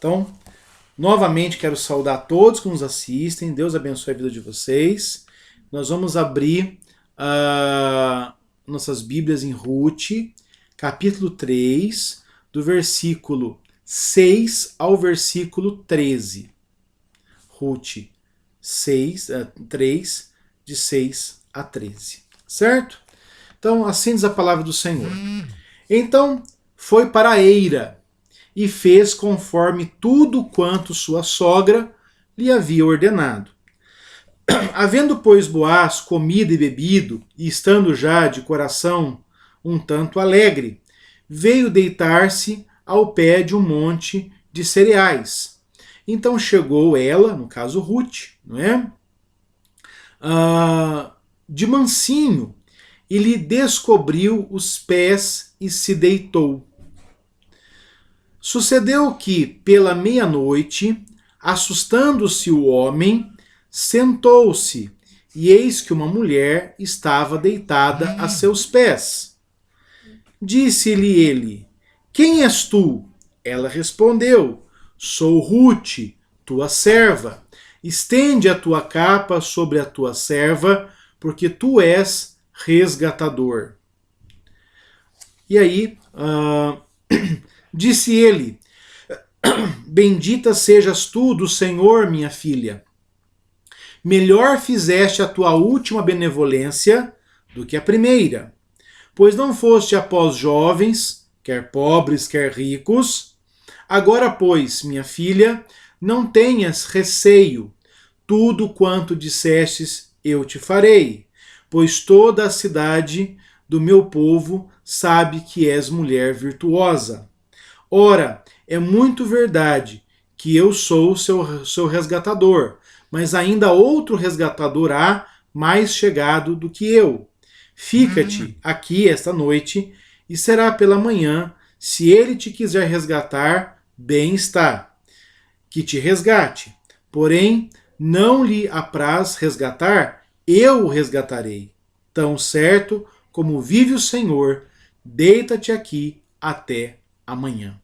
Então, novamente quero saudar todos que nos assistem. Deus abençoe a vida de vocês. Nós vamos abrir nossas Bíblias em Ruth, capítulo 3, do versículo 6 ao versículo 13. Ruth 3, de 6 a 13. Certo? Então, assim diz a palavra do Senhor. Então, foi para a eira e fez conforme tudo quanto sua sogra lhe havia ordenado. Havendo, pois, Boaz comido e bebido, e estando já de coração um tanto alegre, veio deitar-se ao pé de um monte de cereais. Então chegou ela, no caso Ruth, não é? De mansinho, e lhe descobriu os pés e se deitou. Sucedeu que, pela meia-noite, assustando-se o homem, sentou-se, e eis que uma mulher estava deitada a seus pés. Disse-lhe ele: Quem és tu? Ela respondeu: Sou Ruth, tua serva. Estende a tua capa sobre a tua serva, porque tu és resgatador. E aí, disse ele: Bendita sejas tu do Senhor, minha filha. Melhor fizeste a tua última benevolência do que a primeira, pois não foste após jovens, quer pobres, quer ricos. Agora, pois, minha filha, não tenhas receio. Tudo quanto dissestes eu te farei, pois toda a cidade do meu povo sabe que és mulher virtuosa. Ora, é muito verdade que eu sou seu resgatador, mas ainda outro resgatador há mais chegado do que eu. Fica-te aqui esta noite, e será pela manhã, se ele te quiser resgatar, bem está, que te resgate. Porém, não lhe apraz resgatar, eu o resgatarei. Tão certo como vive o Senhor, deita-te aqui até amanhã.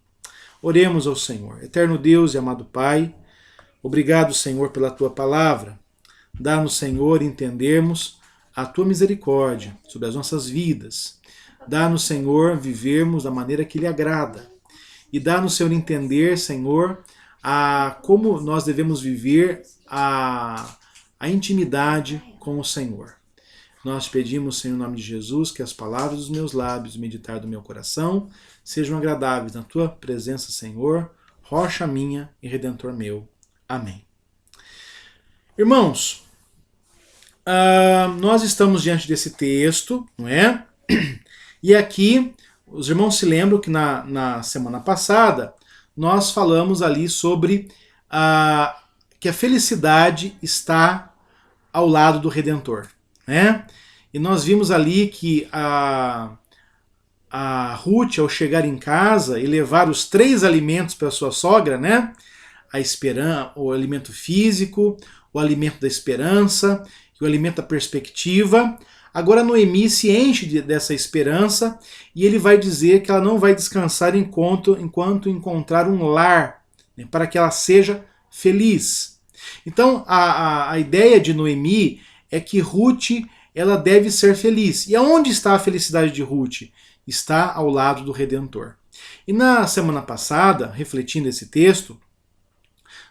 Oremos ao Senhor. Eterno Deus e amado Pai, obrigado, Senhor, pela tua palavra. Dá-nos, Senhor, entendermos a tua misericórdia sobre as nossas vidas. Dá-nos, Senhor, vivermos da maneira que lhe agrada. E dá-nos, Senhor, entender, Senhor, como nós devemos viver a intimidade com o Senhor. Nós pedimos, Senhor, em nome de Jesus, que as palavras dos meus lábios e o meditar do meu coração sejam agradáveis na tua presença, Senhor, rocha minha e redentor meu. Amém. Irmãos, nós estamos diante desse texto, não é? E aqui, os irmãos se lembram que na semana passada nós falamos ali sobre que a felicidade está ao lado do Redentor, né? E nós vimos ali que a Ruth, ao chegar em casa e levar os 3 alimentos para sua sogra, né? O alimento físico, o alimento da esperança e o alimento da perspectiva. Agora Noemi se enche dessa esperança e ele vai dizer que ela não vai descansar enquanto encontrar um lar, né, para que ela seja feliz. Então a ideia de Noemi é que Ruth ela deve ser feliz. E aonde está a felicidade de Ruth? Está ao lado do Redentor. E na semana passada, refletindo esse texto,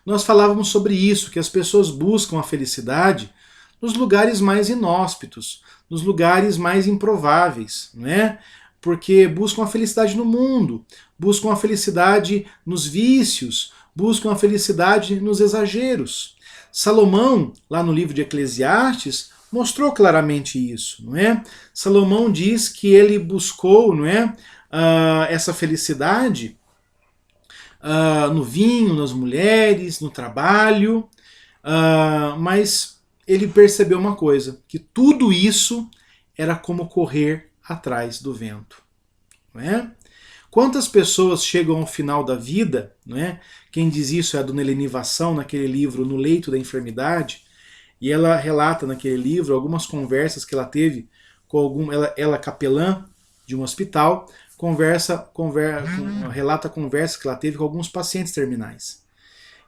nós falávamos sobre isso, que as pessoas buscam a felicidade nos lugares mais inóspitos, nos lugares mais improváveis, né? Porque buscam a felicidade no mundo, buscam a felicidade nos vícios, buscam a felicidade nos exageros. Salomão, lá no livro de Eclesiastes, mostrou claramente isso, não é? Salomão diz que ele buscou, não é, essa felicidade no vinho, nas mulheres, no trabalho, mas ele percebeu uma coisa, que tudo isso era como correr atrás do vento, não é? Quantas pessoas chegam ao final da vida, não é? Quem diz isso é a dona Helene Vassão, naquele livro No Leito da Enfermidade, e ela relata naquele livro algumas conversas que ela teve com ela capelã de um hospital, relata a conversa que ela teve com alguns pacientes terminais.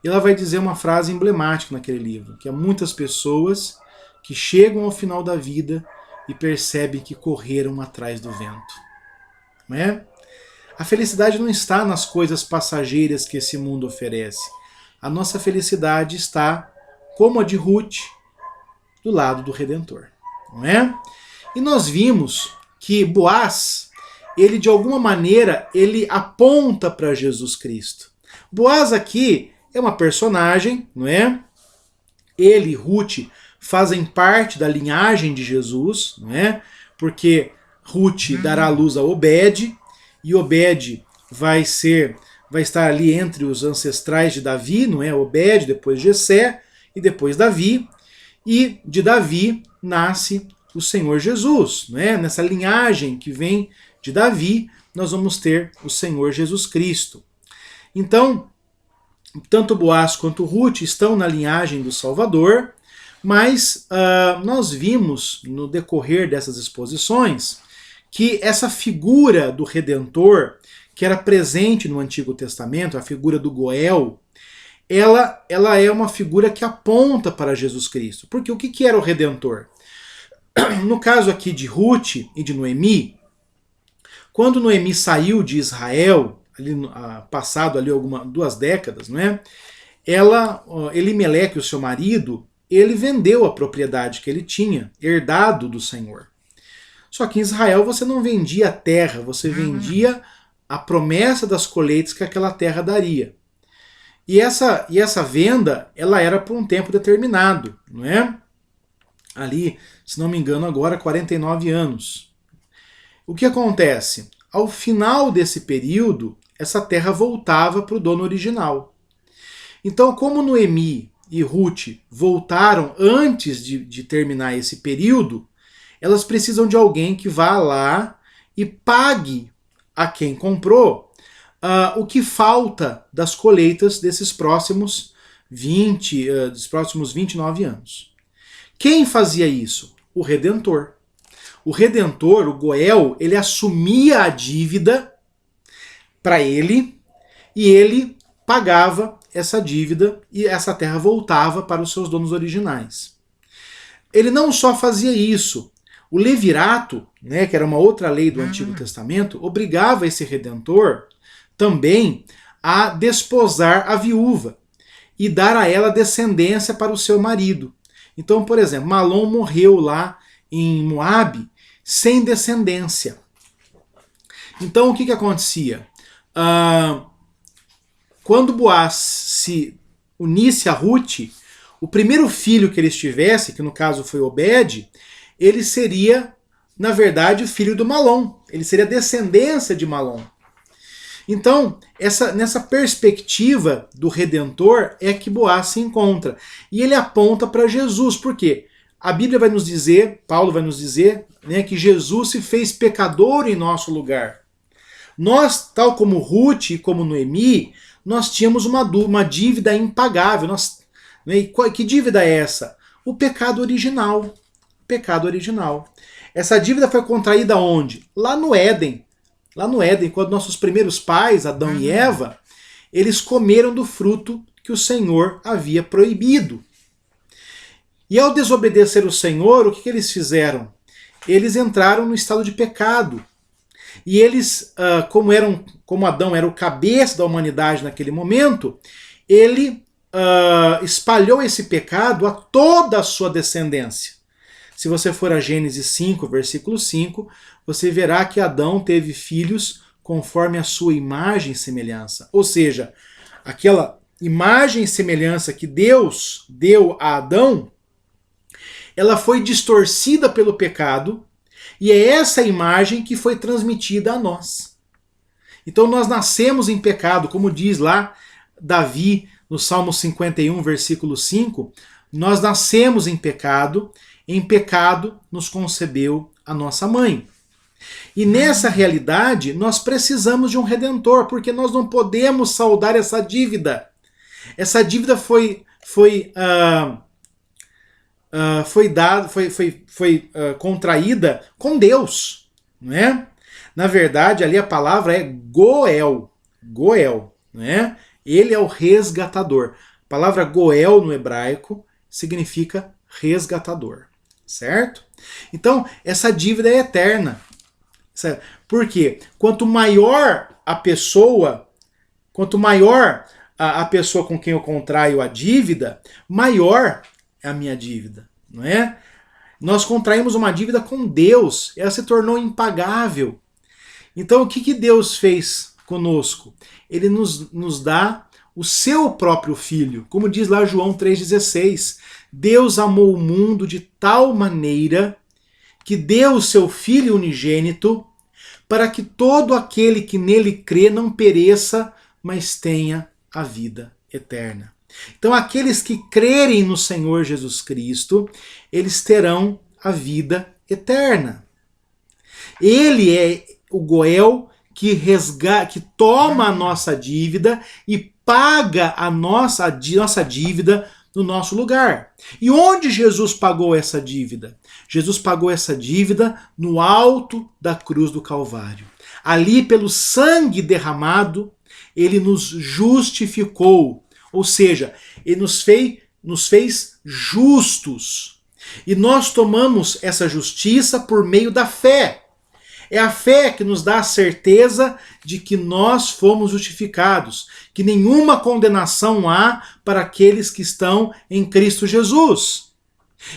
E ela vai dizer uma frase emblemática naquele livro, que há muitas pessoas que chegam ao final da vida e percebem que correram atrás do vento. Não é? A felicidade não está nas coisas passageiras que esse mundo oferece. A nossa felicidade está, como a de Ruth, do lado do Redentor. Não é? E nós vimos que Boaz, ele de alguma maneira, ele aponta para Jesus Cristo. Boaz aqui é uma personagem, não é? Ele e Ruth fazem parte da linhagem de Jesus, não é? Porque Ruth dará luz a Obed, e Obed vai estar ali entre os ancestrais de Davi, não é? Obed, depois Jessé e depois Davi, e de Davi nasce o Senhor Jesus, não é? Nessa linhagem que vem de Davi, nós vamos ter o Senhor Jesus Cristo. Então, tanto Boaz quanto Ruth estão na linhagem do Salvador, mas nós vimos no decorrer dessas exposições que essa figura do Redentor, que era presente no Antigo Testamento, a figura do Goel, ela é uma figura que aponta para Jesus Cristo. Porque o que era o Redentor? No caso aqui de Ruth e de Noemi, quando Noemi saiu de Israel, ali, passado ali 2 décadas, não é? Elimeleque, o seu marido, ele vendeu a propriedade que ele tinha, herdado do Senhor. Só que em Israel você não vendia a terra, você vendia a promessa das colheitas que aquela terra daria. E essa venda, ela era por um tempo determinado, não é? Ali, se não me engano, agora 49 anos. O que acontece? Ao final desse período, essa terra voltava para o dono original. Então, como Noemi e Ruth voltaram antes de terminar esse período, elas precisam de alguém que vá lá e pague a quem comprou o que falta das colheitas desses próximos 29 anos. Quem fazia isso? O Redentor. O Redentor, o Goel, ele assumia a dívida para ele e ele pagava essa dívida e essa terra voltava para os seus donos originais. Ele não só fazia isso, o levirato, né, que era uma outra lei do Antigo Testamento, obrigava esse Redentor também a desposar a viúva e dar a ela descendência para o seu marido. Então, por exemplo, Malom morreu lá em Moabe sem descendência. Então, o que acontecia? Quando Boaz se unisse a Ruth, o primeiro filho que eles tivessem, que no caso foi Obed, ele seria, na verdade, o filho do Malom. Ele seria descendência de Malom. Então, nessa perspectiva do Redentor é que Boaz se encontra. E ele aponta para Jesus. Por quê? A Bíblia vai nos dizer, Paulo vai nos dizer, né, que Jesus se fez pecador em nosso lugar. Nós, tal como Ruth e como Noemi, nós tínhamos uma dívida impagável. Que dívida é essa? O pecado original. Pecado original. Essa dívida foi contraída onde? Lá no Éden. Lá no Éden, quando nossos primeiros pais, Adão e Eva, eles comeram do fruto que o Senhor havia proibido. E ao desobedecer o Senhor, o que eles fizeram? Eles entraram no estado de pecado. E eles, como Adão era o cabeça da humanidade naquele momento, ele espalhou esse pecado a toda a sua descendência. Se você for a Gênesis 5, versículo 5, você verá que Adão teve filhos conforme a sua imagem e semelhança. Ou seja, aquela imagem e semelhança que Deus deu a Adão, ela foi distorcida pelo pecado, e é essa imagem que foi transmitida a nós. Então nós nascemos em pecado, como diz lá Davi no Salmo 51, versículo 5, nós nascemos em pecado nos concebeu a nossa mãe. E nessa realidade nós precisamos de um Redentor, porque nós não podemos saldar essa dívida. Essa dívida foi contraída com Deus, não é? Na verdade, ali a palavra é Goel. Goel, né? Ele é o resgatador. A palavra Goel no hebraico significa resgatador, certo? Então, essa dívida é eterna. Certo? Por quê? Quanto maior a pessoa com quem eu contraio a dívida, maior é a minha dívida, não é? Nós contraímos uma dívida com Deus, ela se tornou impagável. Então o que Deus fez conosco? Ele nos dá o seu próprio Filho. Como diz lá João 3,16, Deus amou o mundo de tal maneira que deu o seu Filho unigênito para que todo aquele que nele crê não pereça, mas tenha a vida eterna. Então aqueles que crerem no Senhor Jesus Cristo, eles terão a vida eterna. Ele é o Goel que toma a nossa dívida e paga a nossa dívida no nosso lugar. E onde Jesus pagou essa dívida? Jesus pagou essa dívida no alto da cruz do Calvário. Ali, pelo sangue derramado, ele nos justificou. Ou seja, ele nos fez justos. E nós tomamos essa justiça por meio da fé. É a fé que nos dá a certeza de que nós fomos justificados, que nenhuma condenação há para aqueles que estão em Cristo Jesus.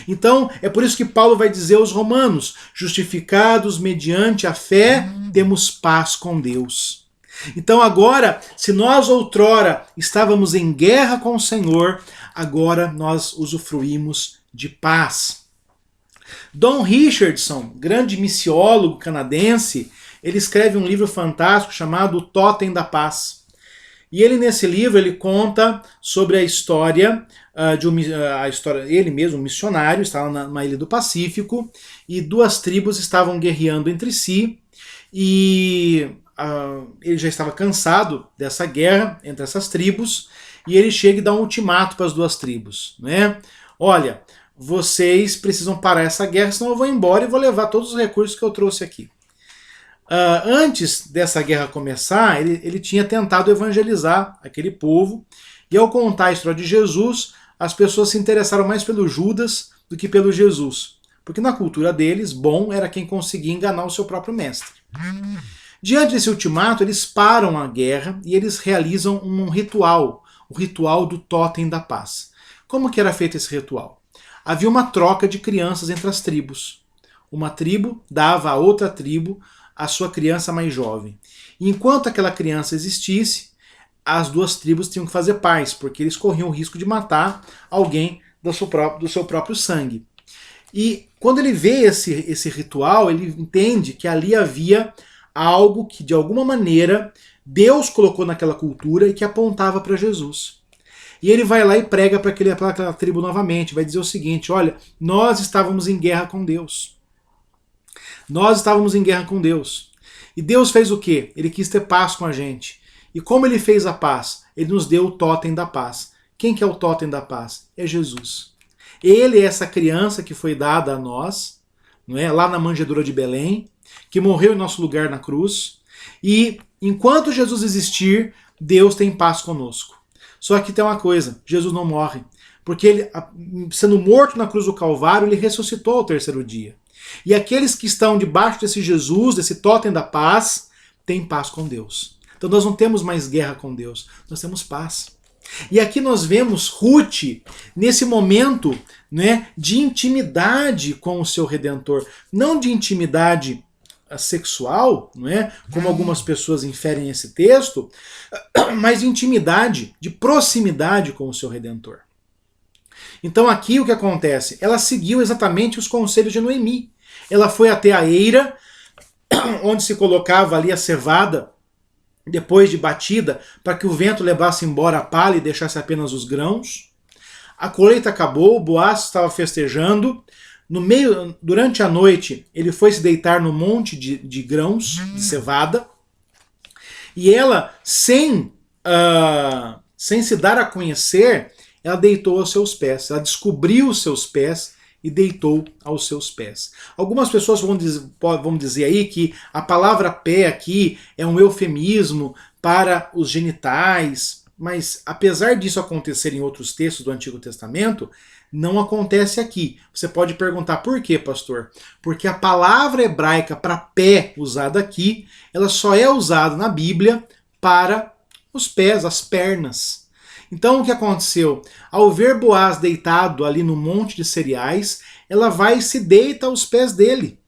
Então, é por isso que Paulo vai dizer aos Romanos: justificados mediante a fé, temos paz com Deus. Então agora, se nós outrora estávamos em guerra com o Senhor, agora nós usufruímos de paz. Don Richardson, grande missiólogo canadense, ele escreve um livro fantástico chamado O Totem da Paz. E ele, nesse livro, ele conta sobre a história ele mesmo, um missionário, estava numa ilha do Pacífico, e duas tribos estavam guerreando entre si, e ele já estava cansado dessa guerra entre essas tribos, e ele chega e dá um ultimato para as duas tribos, né? Olha, vocês precisam parar essa guerra, senão eu vou embora e vou levar todos os recursos que eu trouxe aqui. Antes dessa guerra começar, ele tinha tentado evangelizar aquele povo, e ao contar a história de Jesus, as pessoas se interessaram mais pelo Judas do que pelo Jesus. Porque na cultura deles, bom era quem conseguia enganar o seu próprio mestre. Diante desse ultimato, eles param a guerra e eles realizam um ritual, o ritual do Totem da Paz. Como que era feito esse ritual? Havia uma troca de crianças entre as tribos. Uma tribo dava a outra tribo a sua criança mais jovem. E enquanto aquela criança existisse, as duas tribos tinham que fazer paz, porque eles corriam o risco de matar alguém do seu próprio sangue. E quando ele vê esse ritual, ele entende que ali havia algo que, de alguma maneira, Deus colocou naquela cultura e que apontava para Jesus. E ele vai lá e prega para aquela tribo novamente, vai dizer o seguinte: olha, nós estávamos em guerra com Deus. Nós estávamos em guerra com Deus. E Deus fez o quê? Ele quis ter paz com a gente. E como ele fez a paz? Ele nos deu o Totem da Paz. Quem que é o Totem da Paz? É Jesus. Ele é essa criança que foi dada a nós, não é? Lá na manjedoura de Belém, que morreu em nosso lugar na cruz. E enquanto Jesus existir, Deus tem paz conosco. Só que tem uma coisa, Jesus não morre. Porque ele, sendo morto na cruz do Calvário, ele ressuscitou ao terceiro dia. E aqueles que estão debaixo desse Jesus, desse Totem da Paz, têm paz com Deus. Então nós não temos mais guerra com Deus, nós temos paz. E aqui nós vemos Ruth nesse momento, né, de intimidade com o seu Redentor. Não de intimidade sexual, não é? Como algumas pessoas inferem esse texto, mas de intimidade, de proximidade com o seu Redentor. Então aqui o que acontece? Ela seguiu exatamente os conselhos de Noemi. Ela foi até a eira, onde se colocava ali a cevada, depois de batida, para que o vento levasse embora a palha e deixasse apenas os grãos. A colheita acabou, Boaz estava festejando. Durante a noite, ele foi se deitar no monte de grãos, de cevada, e ela, sem se dar a conhecer, ela deitou aos seus pés, ela descobriu os seus pés e deitou aos seus pés. Algumas pessoas vão dizer aí que a palavra pé aqui é um eufemismo para os genitais, mas apesar disso acontecer em outros textos do Antigo Testamento, não acontece aqui. Você pode perguntar por quê, pastor? Porque a palavra hebraica para pé usada aqui, ela só é usada na Bíblia para os pés, as pernas. Então o que aconteceu? Ao ver Boaz deitado ali no monte de cereais, ela vai e se deita aos pés dele.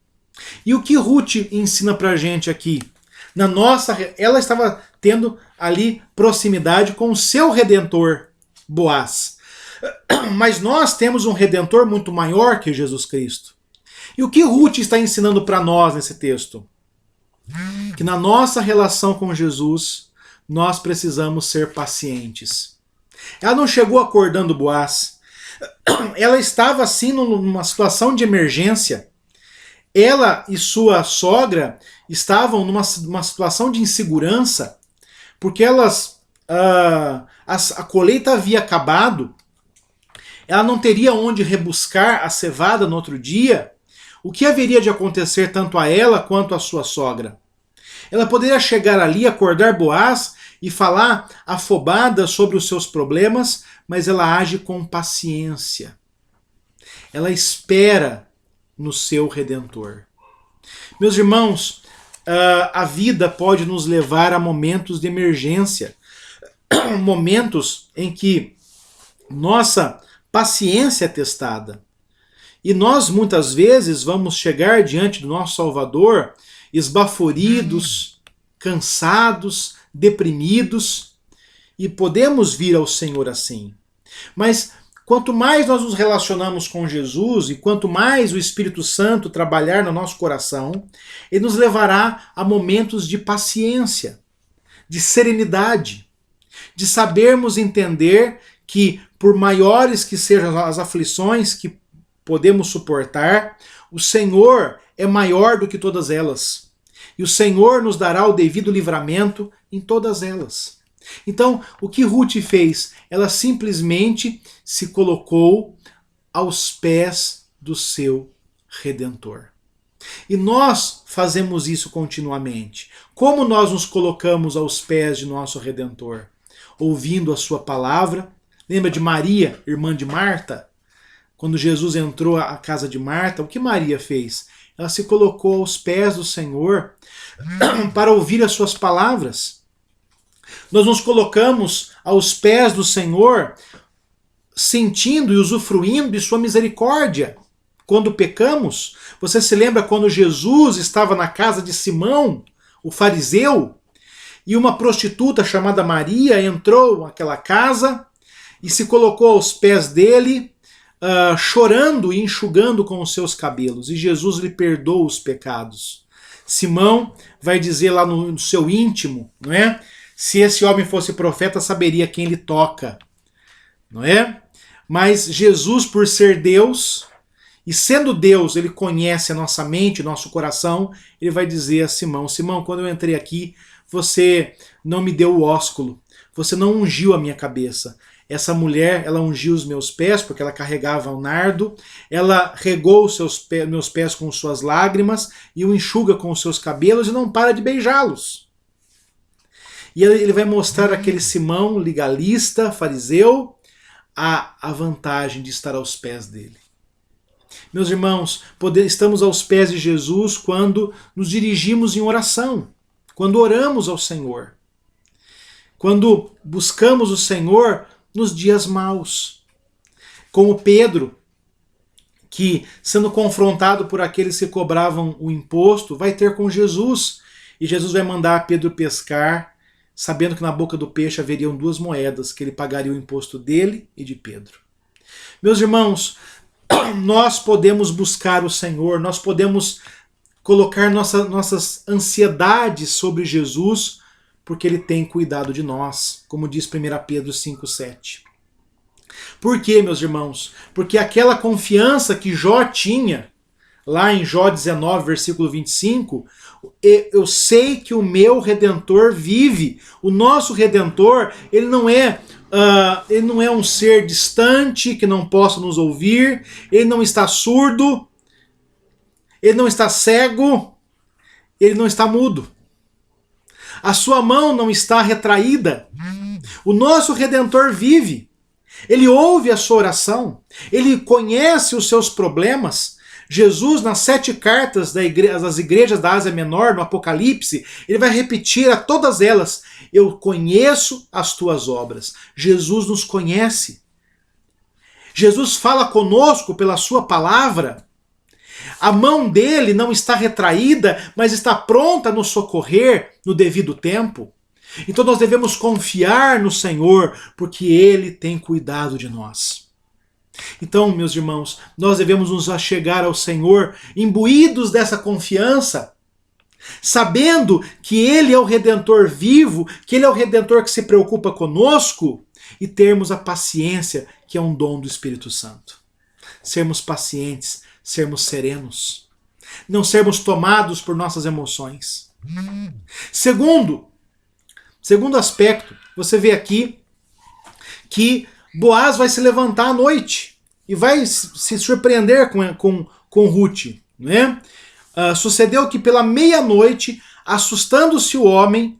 E o que Ruth ensina pra gente aqui? Ela estava tendo ali proximidade com o seu redentor, Boaz. Mas nós temos um redentor muito maior que Jesus Cristo. E o que Ruth está ensinando para nós nesse texto? Que na nossa relação com Jesus, nós precisamos ser pacientes. Ela não chegou acordando Boaz. Ela estava assim numa situação de emergência. Ela e sua sogra estavam numa situação de insegurança, porque a colheita havia acabado. Ela não teria onde rebuscar a cevada no outro dia. O que haveria de acontecer tanto a ela quanto a sua sogra? Ela poderia chegar ali, acordar Boaz e falar afobada sobre os seus problemas, mas ela age com paciência. Ela espera no seu Redentor. Meus irmãos, a vida pode nos levar a momentos de emergência, momentos em que nossa paciência é testada. E nós muitas vezes vamos chegar diante do nosso Salvador esbaforidos, cansados, deprimidos, e podemos vir ao Senhor assim. Mas quanto mais nós nos relacionamos com Jesus e quanto mais o Espírito Santo trabalhar no nosso coração, ele nos levará a momentos de paciência, de serenidade, de sabermos entender que, por maiores que sejam as aflições que podemos suportar, o Senhor é maior do que todas elas. E o Senhor nos dará o devido livramento em todas elas. Então, o que Ruth fez? Ela simplesmente se colocou aos pés do seu Redentor. E nós fazemos isso continuamente. Como nós nos colocamos aos pés de nosso Redentor? Ouvindo a sua palavra. Lembra de Maria, irmã de Marta? Quando Jesus entrou à casa de Marta, o que Maria fez? Ela se colocou aos pés do Senhor para ouvir as suas palavras. Nós nos colocamos aos pés do Senhor, sentindo e usufruindo de sua misericórdia. Quando pecamos, você se lembra quando Jesus estava na casa de Simão, o fariseu, e uma prostituta chamada Maria entrou naquela casa e se colocou aos pés dele, chorando e enxugando com os seus cabelos, e Jesus lhe perdoa os pecados. Simão vai dizer lá no seu íntimo, não é? Se esse homem fosse profeta, saberia quem ele toca, não é? Mas Jesus, por ser Deus, e sendo Deus, ele conhece a nossa mente, o nosso coração, ele vai dizer a Simão: Simão, quando eu entrei aqui, você não me deu o ósculo, você não ungiu a minha cabeça. Essa mulher, ela ungiu os meus pés, porque ela carregava um nardo, ela regou os meus pés com suas lágrimas, e o enxuga com os seus cabelos, e não para de beijá-los. E ele vai mostrar aquele Simão, legalista, fariseu, a vantagem de estar aos pés dele. Meus irmãos, estamos aos pés de Jesus quando nos dirigimos em oração, quando oramos ao Senhor, quando buscamos o Senhor nos dias maus. Como Pedro, que sendo confrontado por aqueles que cobravam o imposto, vai ter com Jesus, e Jesus vai mandar Pedro pescar, sabendo que na boca do peixe haveriam 2 moedas, que ele pagaria o imposto dele e de Pedro. Meus irmãos, nós podemos buscar o Senhor, nós podemos colocar nossas ansiedades sobre Jesus, porque ele tem cuidado de nós, como diz 1 Pedro 5,7. Por quê, meus irmãos? Porque aquela confiança que Jó tinha, lá em Jó 19, versículo 25, eu sei que o meu Redentor vive. O nosso Redentor, ele não é um ser distante que não possa nos ouvir, ele não está surdo, ele não está cego, ele não está mudo. A sua mão não está retraída. O nosso Redentor vive. Ele ouve a sua oração, ele conhece os seus problemas. Jesus, nas 7 cartas das igrejas da Ásia Menor, no Apocalipse, ele vai repetir a todas elas: eu conheço as tuas obras. Jesus nos conhece. Jesus fala conosco pela sua palavra. A mão dele não está retraída, mas está pronta a nos socorrer no devido tempo. Então nós devemos confiar no Senhor, porque Ele tem cuidado de nós. Então, meus irmãos, nós devemos nos achegar ao Senhor imbuídos dessa confiança, sabendo que Ele é o Redentor vivo, que Ele é o Redentor que se preocupa conosco, e termos a paciência, que é um dom do Espírito Santo. Sermos pacientes, sermos serenos, não sermos tomados por nossas emoções. Segundo aspecto, você vê aqui que Boaz vai se levantar à noite e vai se surpreender com Ruth. Né? Sucedeu que pela meia-noite, assustando-se o homem,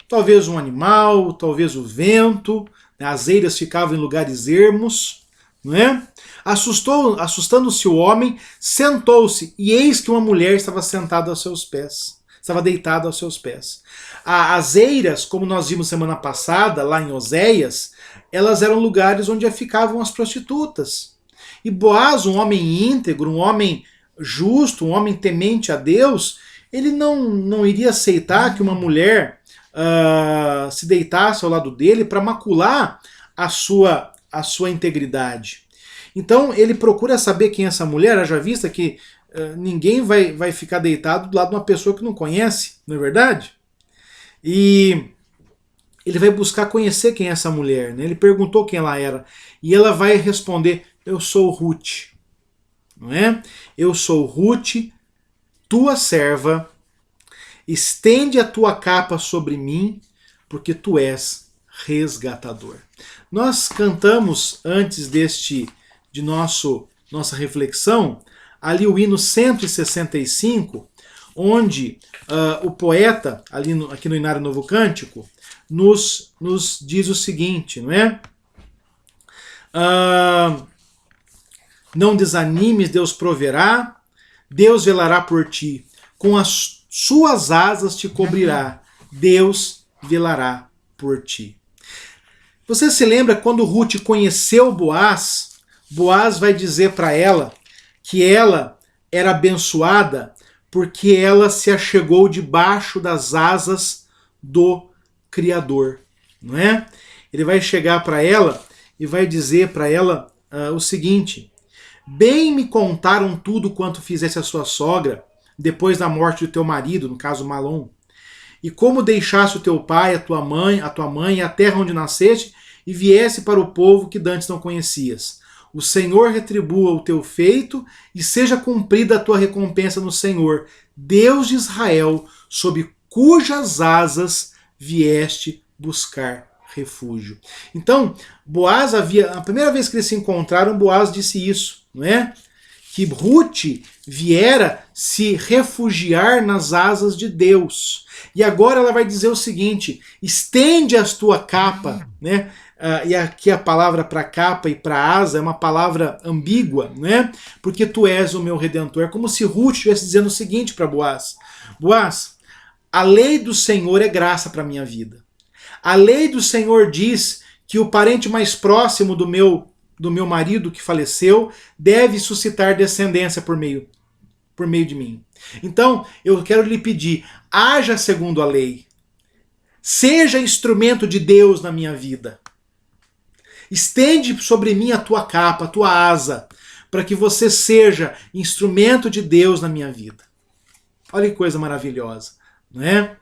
talvez um animal, talvez o vento, né? As eiras ficavam em lugares ermos, né? Assustando-se o homem, sentou-se, e eis que uma mulher estava sentada aos seus pés. Estava deitada aos seus pés. As eiras, como nós vimos semana passada, lá em Oséias, elas eram lugares onde ficavam as prostitutas. E Boaz, um homem íntegro, um homem justo, um homem temente a Deus, ele não iria aceitar que uma mulher se deitasse ao lado dele para macular a sua integridade. Então ele procura saber quem é essa mulher, haja vista que ninguém vai ficar deitado do lado de uma pessoa que não conhece, não é verdade? E ele vai buscar conhecer quem é essa mulher, né? Ele perguntou quem ela era, e ela vai responder: eu sou Ruth, não é? Eu sou Ruth, tua serva, estende a tua capa sobre mim, porque tu és resgatador. Nós cantamos antes de nossa reflexão ali o hino 165, onde o poeta, aqui no Inário Novo Cântico, nos diz o seguinte, não é? Não desanimes, Deus proverá, Deus velará por ti, com as suas asas te cobrirá, Deus velará por ti. Você se lembra quando Ruth conheceu Boaz? Boaz vai dizer para ela que ela era abençoada porque ela se achegou debaixo das asas do Criador, não é? Ele vai chegar para ela e vai dizer para ela o seguinte: bem me contaram tudo quanto fizesse a sua sogra depois da morte do teu marido, no caso Malom, e como deixaste o teu pai, a tua mãe e a terra onde nasceste, e viesse para o povo que dantes não conhecias. O Senhor retribua o teu feito e seja cumprida a tua recompensa no Senhor, Deus de Israel, sob cujas asas vieste buscar refúgio. Então, Boaz a primeira vez que eles se encontraram, Boaz disse isso, não é? Que Ruth viera se refugiar nas asas de Deus. E agora ela vai dizer o seguinte: estende a tua capa, né? E aqui a palavra para capa e para asa é uma palavra ambígua, né? Porque tu és o meu Redentor. É como se Ruth estivesse dizendo o seguinte para Boaz: Boaz, a lei do Senhor é graça para a minha vida. A lei do Senhor diz que o parente mais próximo do meu marido que faleceu deve suscitar descendência por meio de mim. Então, eu quero lhe pedir, haja segundo a lei. Seja instrumento de Deus na minha vida. Estende sobre mim a tua capa, a tua asa, para que você seja instrumento de Deus na minha vida. Olha que coisa maravilhosa, não é?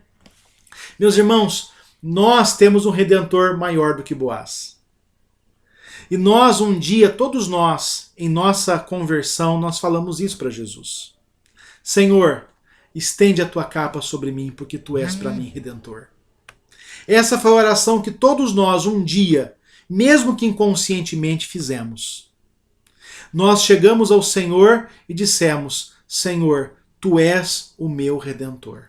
Meus irmãos, nós temos um Redentor maior do que Boaz. E nós, um dia, todos nós, em nossa conversão, nós falamos isso para Jesus. Senhor, estende a tua capa sobre mim, porque tu és para mim redentor. Essa foi a oração que todos nós um dia, mesmo que inconscientemente, fizemos. Nós chegamos ao Senhor e dissemos: Senhor, tu és o meu redentor.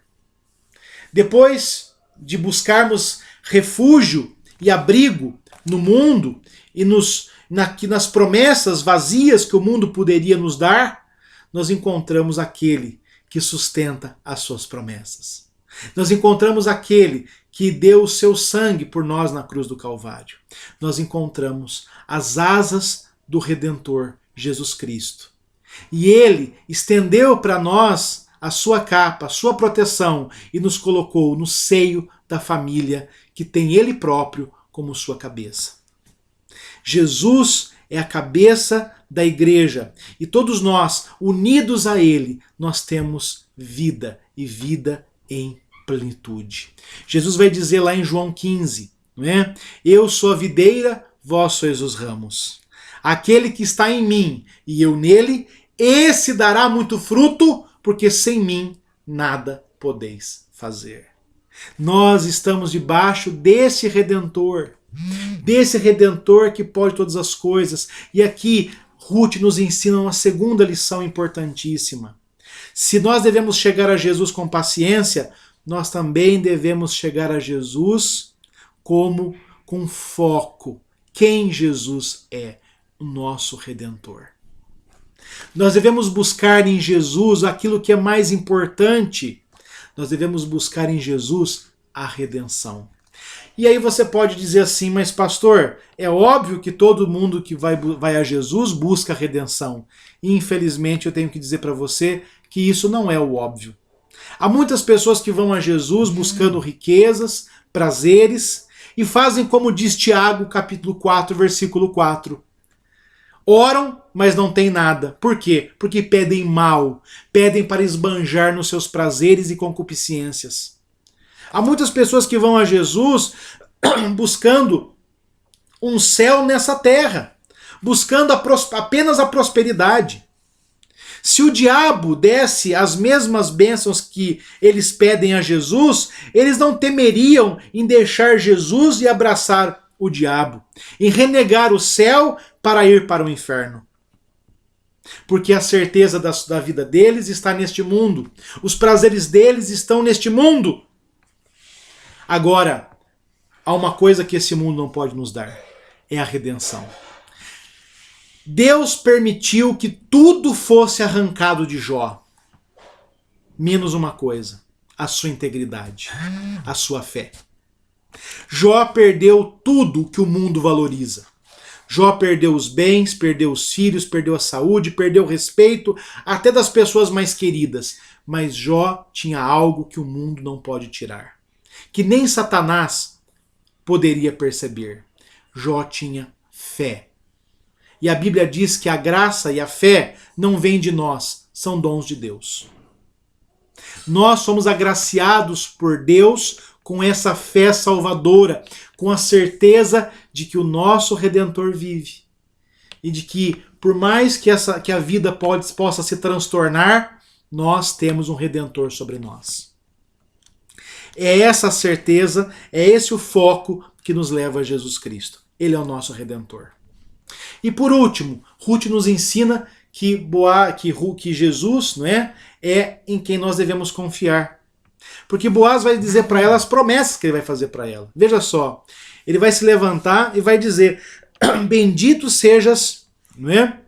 Depois de buscarmos refúgio e abrigo no mundo e nas promessas vazias que o mundo poderia nos dar, nós encontramos aquele que sustenta as suas promessas. Nós encontramos aquele que deu o seu sangue por nós na cruz do Calvário. Nós encontramos as asas do Redentor, Jesus Cristo. E ele estendeu para nós a sua capa, a sua proteção e nos colocou no seio da família que tem ele próprio como sua cabeça. Jesus é a cabeça da igreja e todos nós, unidos a ele, nós temos vida e vida em plenitude. Jesus vai dizer lá em João 15, não é? Eu sou a videira, vós sois os ramos. Aquele que está em mim e eu nele, esse dará muito fruto, porque sem mim nada podeis fazer. Nós estamos debaixo desse Redentor que pode todas as coisas. E aqui Ruth nos ensina uma segunda lição importantíssima. Se nós devemos chegar a Jesus com paciência, nós também devemos chegar a Jesus com foco. Quem Jesus é? O nosso Redentor. Nós devemos buscar em Jesus aquilo que é mais importante. Nós devemos buscar em Jesus a redenção. E aí você pode dizer assim, mas pastor, é óbvio que todo mundo que vai a Jesus busca a redenção. E infelizmente eu tenho que dizer para você que isso não é o óbvio. Há muitas pessoas que vão a Jesus buscando riquezas, prazeres, e fazem como diz Tiago, capítulo 4, versículo 4. Oram, mas não tem nada. Por quê? Porque pedem mal, pedem para esbanjar nos seus prazeres e concupiscências. Há muitas pessoas que vão a Jesus buscando um céu nessa terra, buscando apenas a prosperidade. Se o diabo desse as mesmas bênçãos que eles pedem a Jesus, eles não temeriam em deixar Jesus e abraçar o diabo, em renegar o céu para ir para o inferno. Porque a certeza da vida deles está neste mundo. Os prazeres deles estão neste mundo. Agora, há uma coisa que esse mundo não pode nos dar. É a redenção. Deus permitiu que tudo fosse arrancado de Jó. Menos uma coisa. A sua integridade. A sua fé. Jó perdeu tudo que o mundo valoriza. Jó perdeu os bens, perdeu os filhos, perdeu a saúde, perdeu o respeito, até das pessoas mais queridas. Mas Jó tinha algo que o mundo não pode tirar, que nem Satanás poderia perceber. Jó tinha fé. E a Bíblia diz que a graça e a fé não vêm de nós, são dons de Deus. Nós somos agraciados por Deus com essa fé salvadora, com a certeza de que o nosso Redentor vive. E de que, por mais que a vida possa se transtornar, nós temos um Redentor sobre nós. É essa a certeza, é esse o foco que nos leva a Jesus Cristo. Ele é o nosso Redentor. E por último, Ruth nos ensina que Jesus, não é em quem nós devemos confiar. Porque Boaz vai dizer para ela as promessas que ele vai fazer para ela. Veja só, ele vai se levantar e vai dizer: bendito sejas, não é?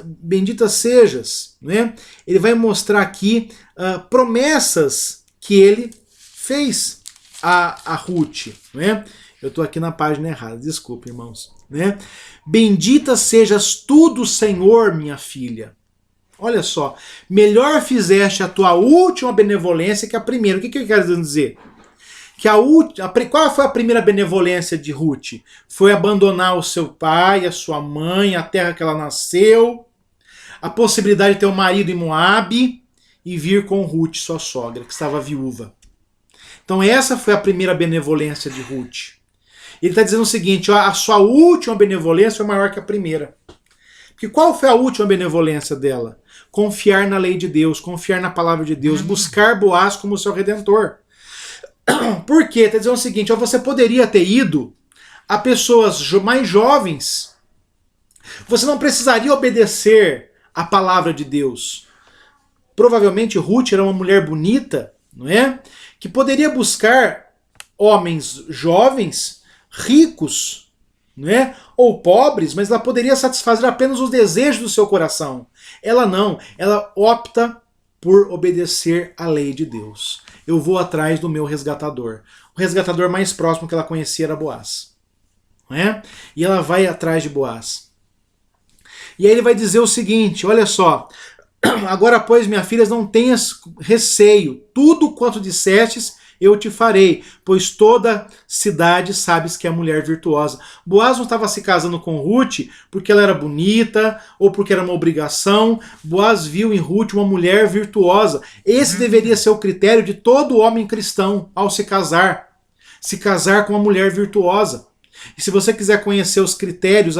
Bendita sejas, não é? Ele vai mostrar aqui promessas que ele fez a Ruth, não é? Eu estou aqui na página errada, desculpa, irmãos, né? Bendita sejas tu do Senhor, minha filha. Olha só, melhor fizeste a tua última benevolência que a primeira. O que eu quero dizer? Que qual foi a primeira benevolência de Ruth? Foi abandonar o seu pai, a sua mãe, a terra que ela nasceu, a possibilidade de ter um marido em Moabe e vir com Ruth, sua sogra, que estava viúva. Então essa foi a primeira benevolência de Ruth. Ele está dizendo o seguinte: a sua última benevolência foi maior que a primeira. Porque qual foi a última benevolência dela? confiar na lei de Deus, confiar na palavra de Deus, buscar Boaz como seu redentor. Por quê? Está dizendo o seguinte, ó, você poderia ter ido a pessoas mais jovens, você não precisaria obedecer a palavra de Deus. Provavelmente Ruth era uma mulher bonita, não é? Que poderia buscar homens jovens, ricos, não é? Ou pobres, mas ela poderia satisfazer apenas os desejos do seu coração. Ela não, ela opta por obedecer à lei de Deus. Eu vou atrás do meu resgatador. O resgatador mais próximo que ela conhecia era Boaz. Não é? E ela vai atrás de Boaz. E aí ele vai dizer o seguinte, olha só, agora, pois, minha filha, não tenhas receio, tudo quanto dissestes eu te farei, pois toda cidade sabes que é mulher virtuosa. Boaz não estava se casando com Ruth porque ela era bonita ou porque era uma obrigação. Boaz viu em Ruth uma mulher virtuosa. Esse deveria ser o critério de todo homem cristão ao se casar. Se casar com uma mulher virtuosa. E se você quiser conhecer os critérios,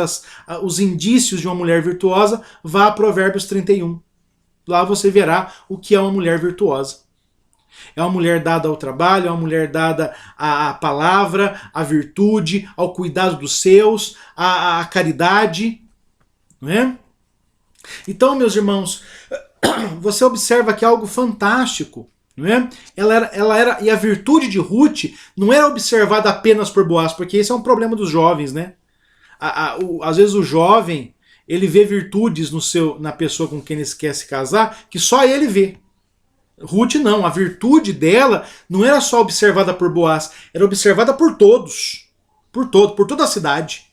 os indícios de uma mulher virtuosa, vá a Provérbios 31. Lá você verá o que é uma mulher virtuosa. É uma mulher dada ao trabalho, é uma mulher dada à palavra, à virtude, ao cuidado dos seus, à caridade. Não é? Então, meus irmãos, você observa que é algo fantástico. Não é? Ela era, e a virtude de Ruth não era observada apenas por Boaz, porque esse é um problema dos jovens, né? Às vezes o jovem, ele vê virtudes na pessoa com quem ele quer se casar, que só ele vê. Ruth não, a virtude dela não era só observada por Boaz, era observada por todos, por toda a cidade,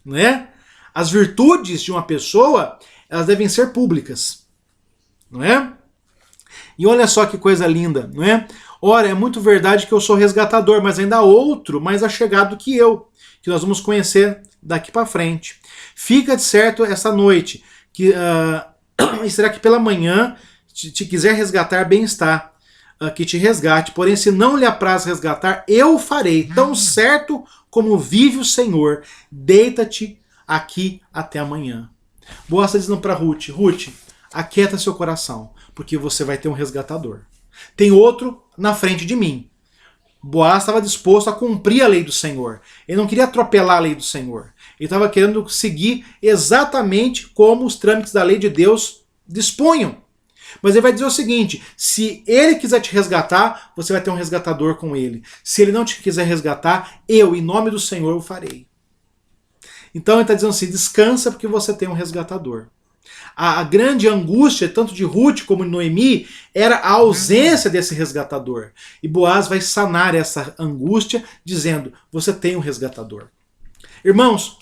não é? As virtudes de uma pessoa, elas devem ser públicas, não é? E olha só que coisa linda, não é? Ora, é muito verdade que eu sou resgatador, mas ainda há outro mais achegado que eu, que nós vamos conhecer daqui para frente. Fica de certo essa noite, que será que pela manhã te quiser resgatar, bem está, que te resgate. Porém, se não lhe apraz resgatar, eu o farei. Tão certo como vive o Senhor, deita-te aqui até amanhã. Boaz está dizendo para Ruth, Ruth, aquieta seu coração, porque você vai ter um resgatador. Tem outro na frente de mim. Boaz estava disposto a cumprir a lei do Senhor. Ele não queria atropelar a lei do Senhor. Ele estava querendo seguir exatamente como os trâmites da lei de Deus dispunham. Mas ele vai dizer o seguinte, se ele quiser te resgatar, você vai ter um resgatador com ele. Se ele não te quiser resgatar, eu, em nome do Senhor, o farei. Então ele está dizendo assim, descansa porque você tem um resgatador. A grande angústia, tanto de Ruth como de Noemi, era a ausência desse resgatador. E Boaz vai sanar essa angústia, dizendo, você tem um resgatador. Irmãos,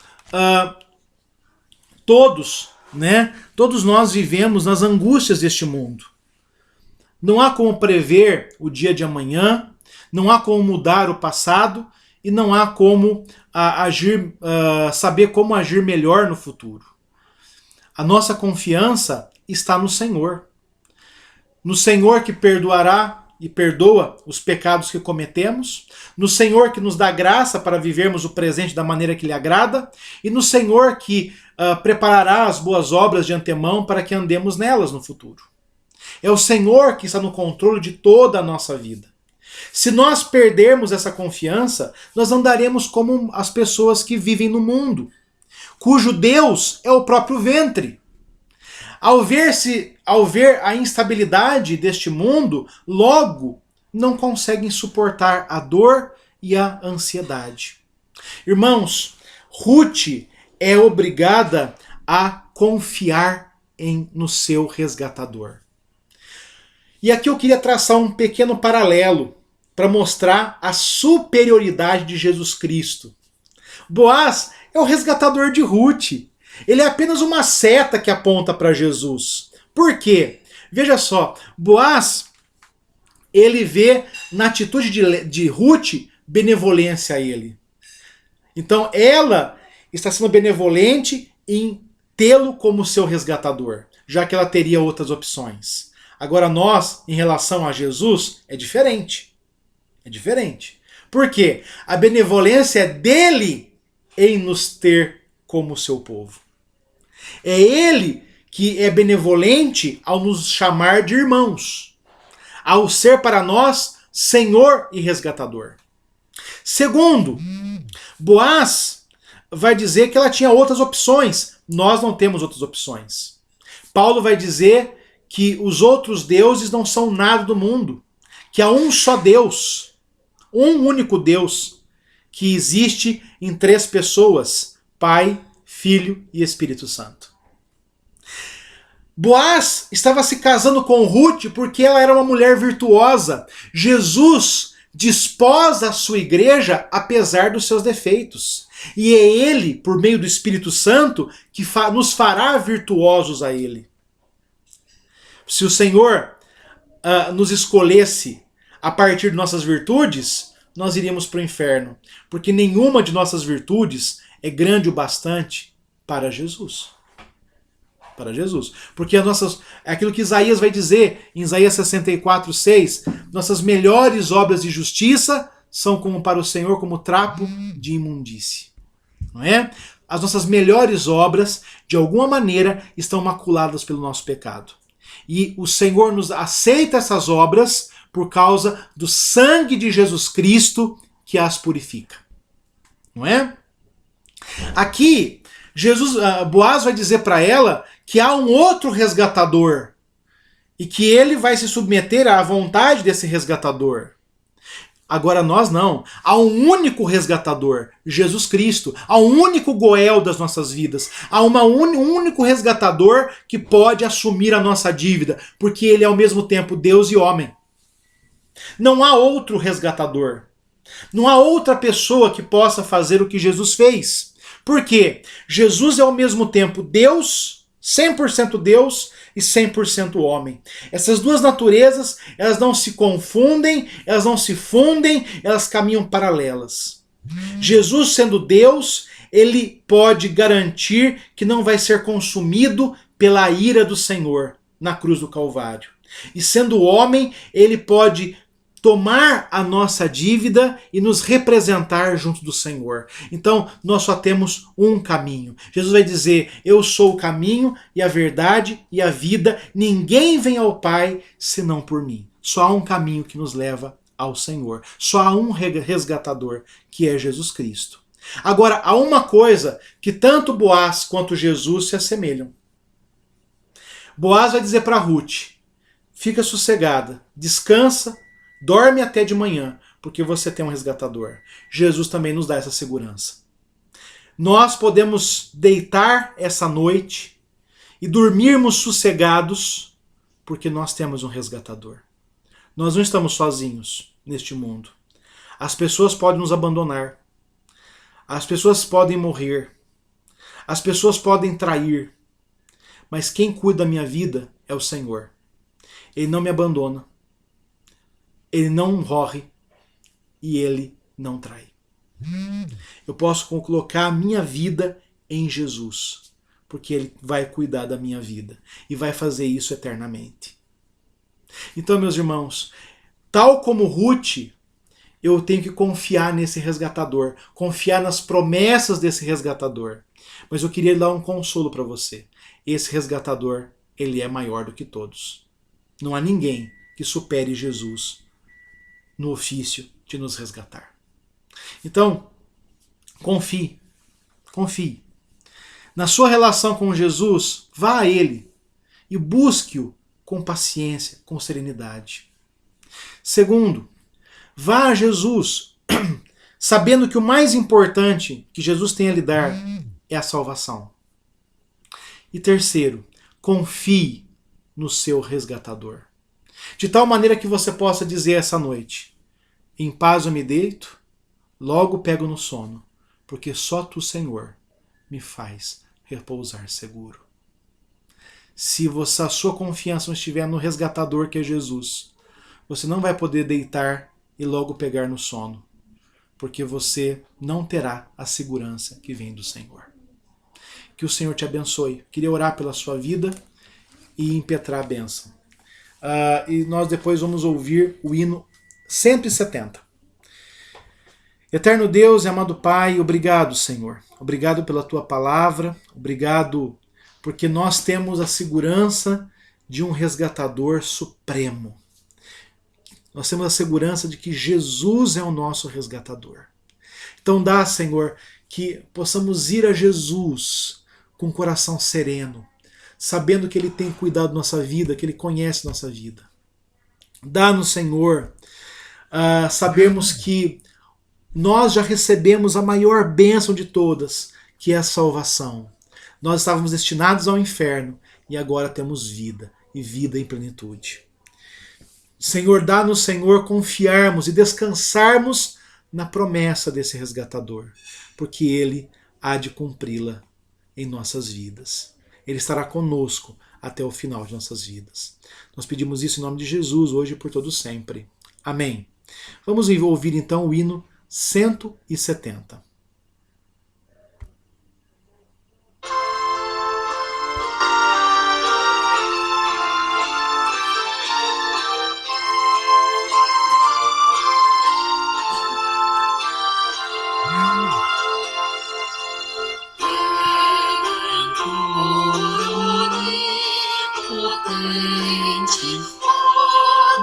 todos nós vivemos nas angústias deste mundo. Não há como prever o dia de amanhã, não há como mudar o passado e não há como saber como agir melhor no futuro. A nossa confiança está no Senhor. No Senhor que perdoará e perdoa os pecados que cometemos, no Senhor que nos dá graça para vivermos o presente da maneira que lhe agrada, e no Senhor que preparará as boas obras de antemão para que andemos nelas no futuro. É o Senhor que está no controle de toda a nossa vida. Se nós perdermos essa confiança, nós andaremos como as pessoas que vivem no mundo, cujo Deus é o próprio ventre. Ao ver a instabilidade deste mundo, logo não conseguem suportar a dor e a ansiedade. Irmãos, Ruth é obrigada a confiar no seu resgatador. E aqui eu queria traçar um pequeno paralelo para mostrar a superioridade de Jesus Cristo. Boaz é o resgatador de Ruth. Ele é apenas uma seta que aponta para Jesus. Por quê? Veja só, Boaz, ele vê na atitude de Ruth benevolência a ele. Então ela está sendo benevolente em tê-lo como seu resgatador, já que ela teria outras opções. Agora nós, em relação a Jesus, é diferente. É diferente. Por quê? A benevolência é dele em nos ter como seu povo. É ele que é benevolente ao nos chamar de irmãos, ao ser para nós Senhor e resgatador. Segundo, Boaz vai dizer que ela tinha outras opções. Nós não temos outras opções. Paulo vai dizer que os outros deuses não são nada do mundo, que há um só Deus, um único Deus, que existe em 3 pessoas, Pai, Filho e Espírito Santo. Boaz estava se casando com Ruth porque ela era uma mulher virtuosa. Jesus desposa a sua igreja apesar dos seus defeitos. E é ele, por meio do Espírito Santo, que nos fará virtuosos a ele. Se o Senhor nos escolhesse a partir de nossas virtudes, nós iríamos para o inferno. Porque nenhuma de nossas virtudes é grande o bastante para Jesus. Para Jesus. Porque aquilo que Isaías vai dizer em Isaías 64:6, nossas melhores obras de justiça são como para o Senhor como trapo de imundície. Não é? As nossas melhores obras, de alguma maneira, estão maculadas pelo nosso pecado. E o Senhor nos aceita essas obras por causa do sangue de Jesus Cristo que as purifica. Não é? Aqui, Boaz vai dizer para ela que há um outro resgatador e que ele vai se submeter à vontade desse resgatador. Agora nós não. Há um único resgatador, Jesus Cristo. Há um único Goel das nossas vidas. Há um único resgatador que pode assumir a nossa dívida, porque ele é ao mesmo tempo Deus e homem. Não há outro resgatador. Não há outra pessoa que possa fazer o que Jesus fez. Por quê? Jesus é ao mesmo tempo Deus, 100% Deus e 100% homem. Essas duas naturezas, elas não se confundem, elas não se fundem, elas caminham paralelas. Jesus, sendo Deus, ele pode garantir que não vai ser consumido pela ira do Senhor na cruz do Calvário. E sendo homem, ele pode tomar a nossa dívida e nos representar junto do Senhor. Então, nós só temos um caminho. Jesus vai dizer, eu sou o caminho e a verdade e a vida. Ninguém vem ao Pai senão por mim. Só há um caminho que nos leva ao Senhor. Só há um resgatador, que é Jesus Cristo. Agora, há uma coisa que tanto Boaz quanto Jesus se assemelham. Boaz vai dizer para Ruth, fica sossegada, descansa, dorme até de manhã, porque você tem um resgatador. Jesus também nos dá essa segurança. Nós podemos deitar essa noite e dormirmos sossegados, porque nós temos um resgatador. Nós não estamos sozinhos neste mundo. As pessoas podem nos abandonar. As pessoas podem morrer. As pessoas podem trair. Mas quem cuida da minha vida é o Senhor. Ele não me abandona. Ele não morre e ele não trai. Eu posso colocar a minha vida em Jesus, porque ele vai cuidar da minha vida e vai fazer isso eternamente. Então, meus irmãos, tal como Ruth, eu tenho que confiar nesse resgatador, confiar nas promessas desse resgatador. Mas eu queria dar um consolo para você. Esse resgatador, ele é maior do que todos. Não há ninguém que supere Jesus no ofício de nos resgatar. Então, confie. Na sua relação com Jesus, vá a Ele e busque-o com paciência, com serenidade. Segundo, vá a Jesus, sabendo que o mais importante que Jesus tem a lhe dar é a salvação. E terceiro, confie no seu resgatador. De tal maneira que você possa dizer essa noite, em paz eu me deito, logo pego no sono, porque só tu, Senhor, me faz repousar seguro. Se a sua confiança não estiver no resgatador que é Jesus, você não vai poder deitar e logo pegar no sono, porque você não terá a segurança que vem do Senhor. Que o Senhor te abençoe. Queria orar pela sua vida e impetrar a bênção. E nós depois vamos ouvir o hino 170. Eterno Deus e amado Pai, obrigado, Senhor. Obrigado pela Tua palavra, obrigado porque nós temos a segurança de um resgatador supremo. Nós temos a segurança de que Jesus é o nosso resgatador. Então dá, Senhor, que possamos ir a Jesus com o coração sereno, sabendo que Ele tem cuidado da nossa vida, que Ele conhece nossa vida. Dá-nos, Senhor, sabermos que nós já recebemos a maior bênção de todas, que é a salvação. Nós estávamos destinados ao inferno e agora temos vida, e vida em plenitude. Senhor, dá-nos, Senhor, confiarmos e descansarmos na promessa desse resgatador, porque Ele há de cumpri-la em nossas vidas. Ele estará conosco até o final de nossas vidas. Nós pedimos isso em nome de Jesus, hoje e por todo sempre. Amém. Vamos ouvir então o hino 170.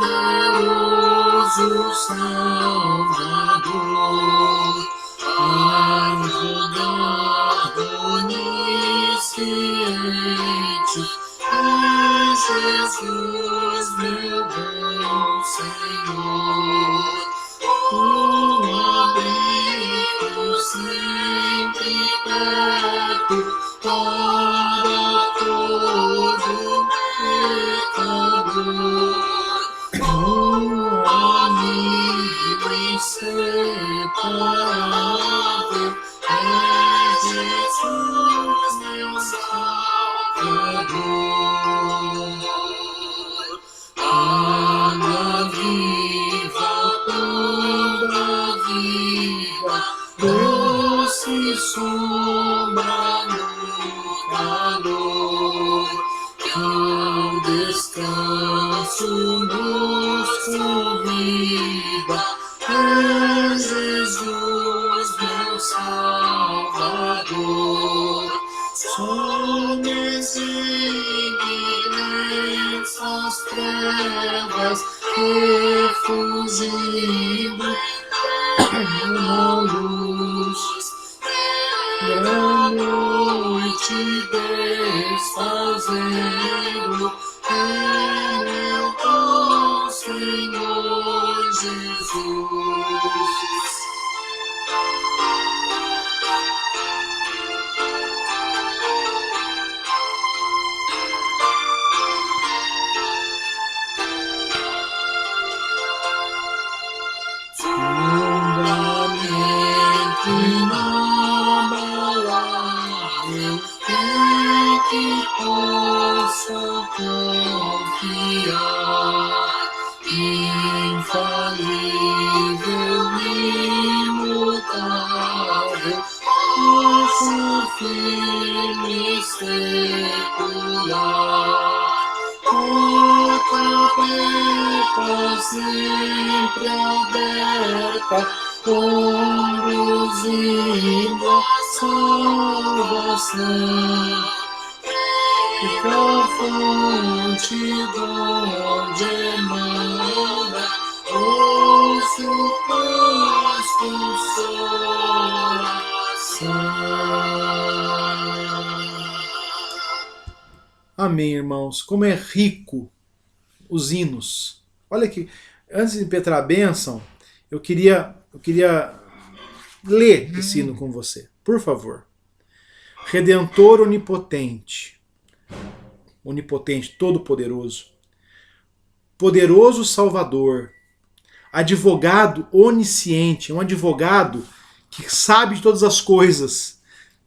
Poderoso Salvador, advogado onisciente, é Jesus, meu bom Senhor, um abrigo sempre perto para todo pecador. Amigo inseparável, é Jesus, meu Salvador. Água viva, pão da vida, doce sombra no calor, que ao descanso nos convida, é Jesus, meu Salvador. Somos ignorantes às trevas, refugindo na luz da noite, desfazendo meu bom Senhor Jesus. Fundamento inabalável, em que possa confiar, infalível, imutável, nosso firme secular. Porta aberta, sempre aberta, conduzindo a salvação. E a fonte donde emana ouço consolação. Amém, irmãos. Como é rico os hinos. Olha aqui, antes de impetrar a bênção, eu queria ler esse hino com você. Por favor. Redentor onipotente, todo-poderoso, poderoso Salvador, advogado onisciente, um advogado que sabe de todas as coisas,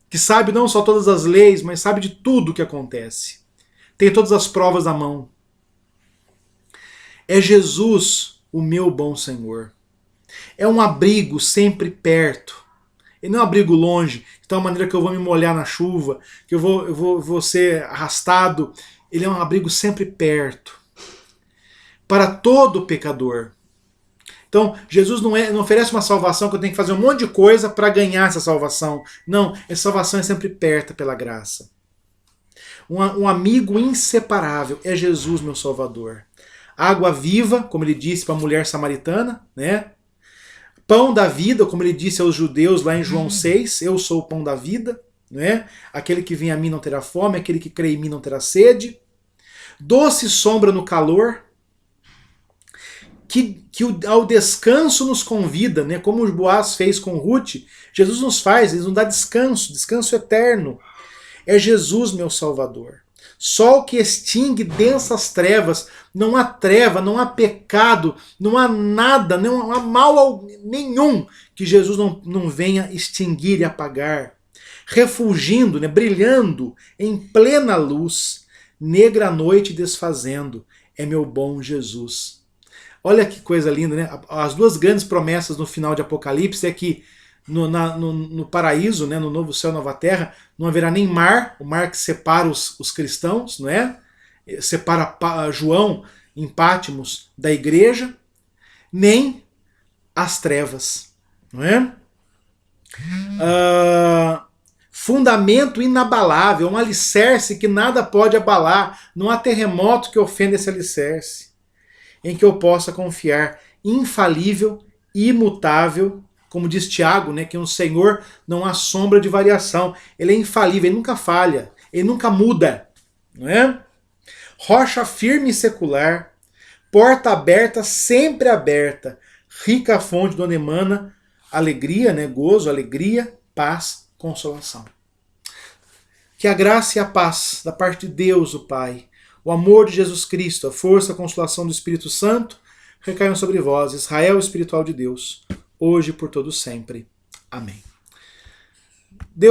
que sabe não só todas as leis, mas sabe de tudo o que acontece. Tem todas as provas à mão. É Jesus, o meu bom Senhor. É um abrigo sempre perto. Ele não é um abrigo longe, de tal maneira que eu vou me molhar na chuva, que eu vou ser arrastado. Ele é um abrigo sempre perto. Para todo pecador. Então, Jesus não oferece uma salvação que eu tenho que fazer um monte de coisa para ganhar essa salvação. Não, essa salvação é sempre perto pela graça. um amigo inseparável, é Jesus, meu Salvador. Água viva, como ele disse para a mulher samaritana, né? Pão da vida, como ele disse aos judeus lá em João 6, eu sou o pão da vida, né? Aquele que vem a mim não terá fome, aquele que crê em mim não terá sede. Doce sombra no calor, que ao descanso nos convida, né? Como o Boaz fez com Ruth, Jesus nos faz, ele nos dá descanso, descanso eterno. É Jesus, meu Salvador. Sol que extingue densas trevas, não há treva, não há pecado, não há nada, não há mal nenhum que Jesus não venha extinguir e apagar. Refulgindo, né, brilhando em plena luz, negra noite desfazendo, é meu bom Jesus. Olha que coisa linda, né? As duas grandes promessas no final de Apocalipse é que no paraíso, né, no novo céu, nova terra, não haverá nem mar, o mar que separa os cristãos, não é? Separa João em Pátimos da igreja, nem as trevas, não é? Fundamento inabalável, um alicerce que nada pode abalar, não há terremoto que ofenda esse alicerce, em que eu possa confiar, infalível, imutável, como diz Tiago, né, que no Senhor não há sombra de variação. Ele é infalível, ele nunca falha, ele nunca muda. Não é? Rocha firme e secular, porta aberta, sempre aberta, rica fonte de onde emana alegria, né, gozo, alegria, paz, consolação. Que a graça e a paz da parte de Deus, o Pai, o amor de Jesus Cristo, a força e a consolação do Espírito Santo recaiam sobre vós, Israel espiritual de Deus, hoje e por todo sempre. Amém.